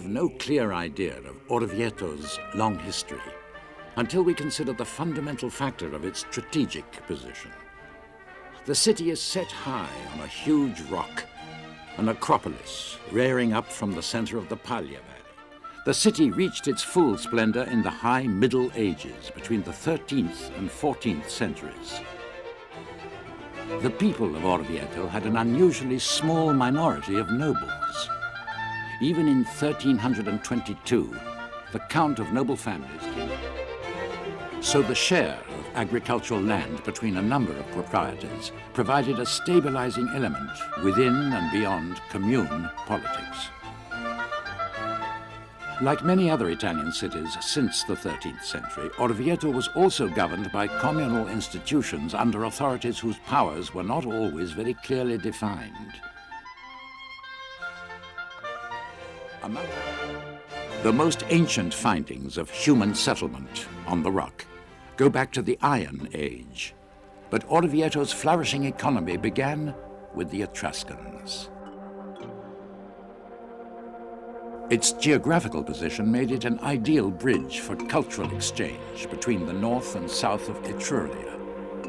no clear idea of Orvieto's long history until we consider the fundamental factor of its strategic position. The city is set high on a huge rock, an acropolis rearing up from the center of the Paglia Valley. The city reached its full splendor in the high Middle Ages between the 13th and 14th centuries. The people of Orvieto had an unusually small minority of nobles. Even in 1322, the count of noble families came. So the share of agricultural land between a number of proprietors provided a stabilizing element within and beyond commune politics. Like many other Italian cities since the 13th century, Orvieto was also governed by communal institutions under authorities whose powers were not always very clearly defined. Among the most ancient findings of human settlement on the rock go back to the Iron Age, but Orvieto's flourishing economy began with the Etruscans. Its geographical position made it an ideal bridge for cultural exchange between the north and south of Etruria,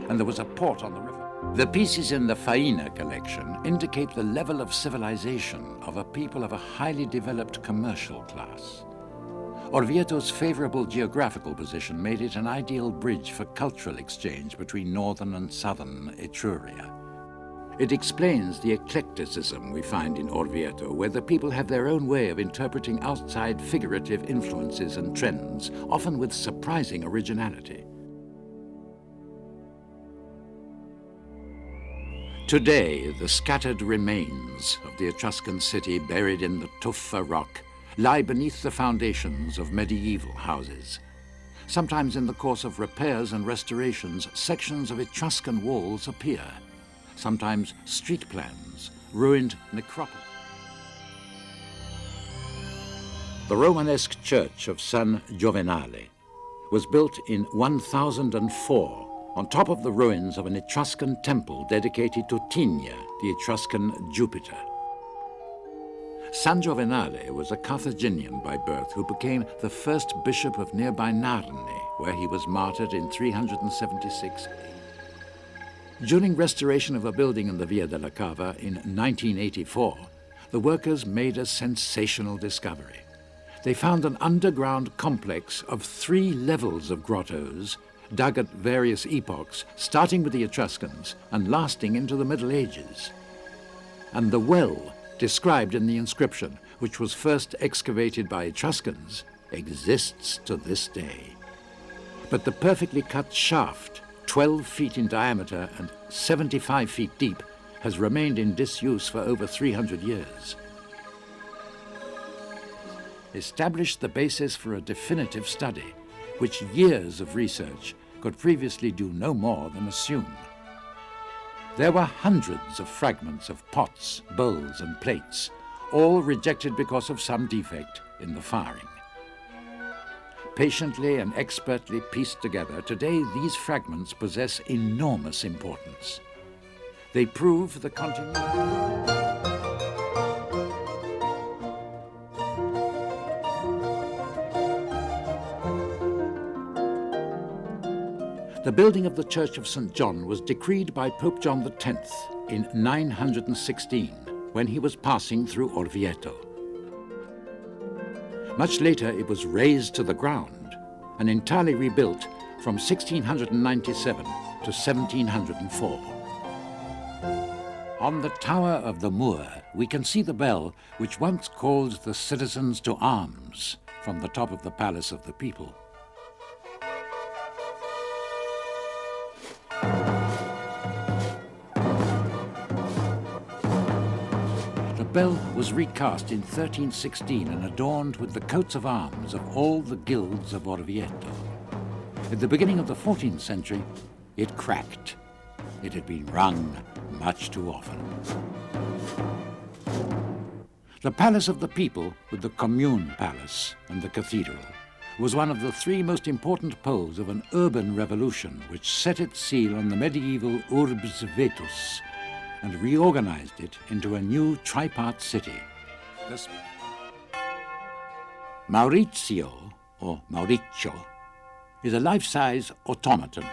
and there was a port on the river. The pieces in the Faina collection indicate the level of civilization of a people of a highly developed commercial class. Orvieto's favorable geographical position made it an ideal bridge for cultural exchange between northern and southern Etruria. It explains the eclecticism we find in Orvieto, where the people have their own way of interpreting outside figurative influences and trends, often with surprising originality. Today, the scattered remains of the Etruscan city buried in the Tuffa rock lie beneath the foundations of medieval houses. Sometimes in the course of repairs and restorations, sections of Etruscan walls appear. Sometimes street plans, ruined necropolis. The Romanesque church of San Giovenale was built in 1004 on top of the ruins of an Etruscan temple dedicated to Tinia, the Etruscan Jupiter. San Giovenale was a Carthaginian by birth who became the first bishop of nearby Narni, where he was martyred in 376 AD. During restoration of a building in the Via della Cava in 1984, the workers made a sensational discovery. They found an underground complex of 3 levels of grottos dug at various epochs, starting with the Etruscans and lasting into the Middle Ages. And the well described in the inscription, which was first excavated by Etruscans, exists to this day. But the perfectly cut shaft, 12 feet in diameter and 75 feet deep, has remained in disuse for over 300 years. Established the basis for a definitive study, which years of research could previously do no more than assume. There were hundreds of fragments of pots, bowls, and plates, all rejected because of some defect in the firing. Patiently and expertly pieced together, today these fragments possess enormous importance. They prove the continuity. The building of the Church of St. John was decreed by Pope John X in 916, when he was passing through Orvieto. Much later, it was razed to the ground and entirely rebuilt from 1697 to 1704. On the tower of the Moor, we can see the bell which once called the citizens to arms from the top of the Palace of the People. The bell was recast in 1316 and adorned with the coats of arms of all the guilds of Orvieto. At the beginning of the 14th century, it cracked. It had been rung much too often. The Palace of the People, with the Commune Palace and the Cathedral, was one of the 3 most important poles of an urban revolution which set its seal on the medieval Urbs Vetus and reorganized it into a new tripart city. Maurizio, or Mauriccio, is a life-size automaton.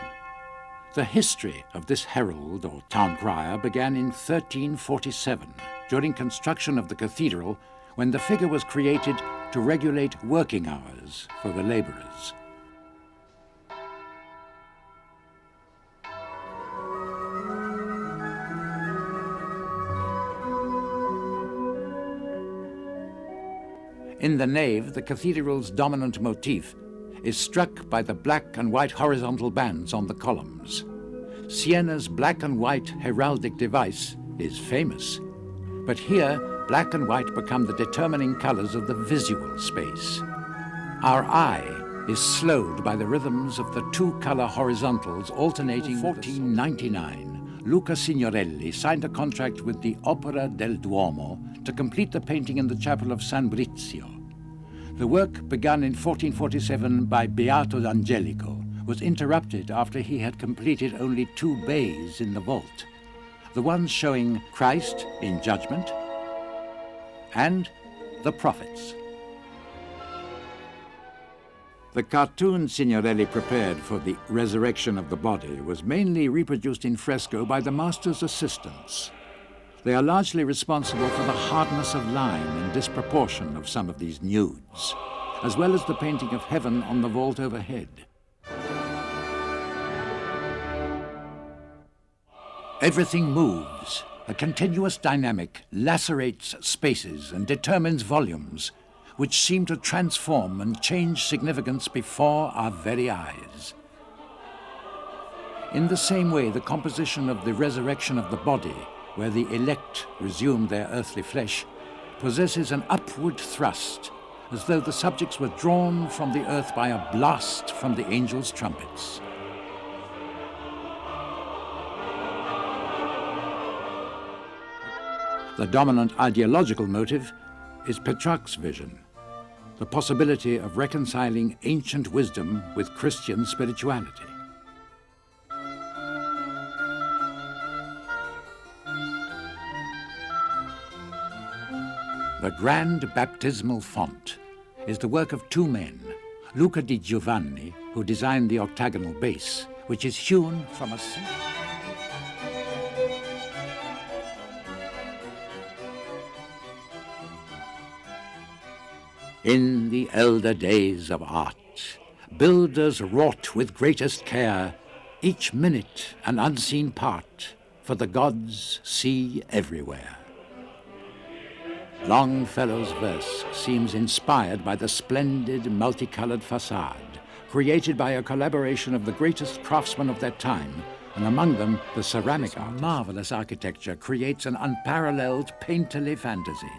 The history of this herald or town crier began in 1347, during construction of the cathedral, when the figure was created to regulate working hours for the labourers. In the nave, the cathedral's dominant motif is struck by the black and white horizontal bands on the columns. Siena's black and white heraldic device is famous, but here black and white become the determining colours of the visual space. Our eye is slowed by the rhythms of the two-colour horizontals alternating. In 1499, Luca Signorelli signed a contract with the Opera del Duomo to complete the painting in the chapel of San Brizio. The work, begun in 1447 by Beato D'Angelico, was interrupted after he had completed only 2 bays in the vault, the ones showing Christ in judgment and the prophets. The cartoon Signorelli prepared for the resurrection of the body was mainly reproduced in fresco by the master's assistants. They are largely responsible for the hardness of line and disproportion of some of these nudes, as well as the painting of heaven on the vault overhead. Everything moves. A continuous dynamic lacerates spaces and determines volumes, which seem to transform and change significance before our very eyes. In the same way, the composition of the resurrection of the body, where the elect resume their earthly flesh, possesses an upward thrust, as though the subjects were drawn from the earth by a blast from the angels' trumpets. The dominant ideological motive is Petrarch's vision, the possibility of reconciling ancient wisdom with Christian spirituality. The grand baptismal font is the work of 2 men, Luca di Giovanni, who designed the octagonal base, which is hewn from a single. In the elder days of art, builders wrought with greatest care, each minute an unseen part, for the gods see everywhere. Longfellow's verse seems inspired by the splendid multicolored facade, created by a collaboration of the greatest craftsmen of their time, and among them the ceramic art. Marvelous architecture creates an unparalleled painterly fantasy.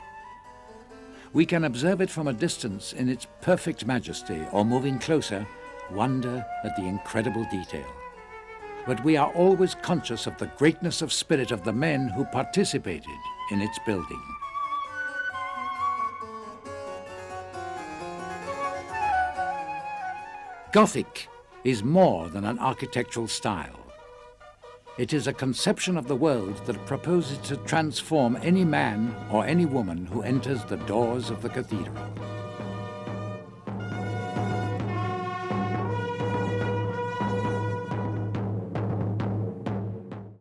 We can observe it from a distance in its perfect majesty, or moving closer, wonder at the incredible detail. But we are always conscious of the greatness of spirit of the men who participated in its building. Gothic is more than an architectural style. It is a conception of the world that proposes to transform any man or any woman who enters the doors of the cathedral.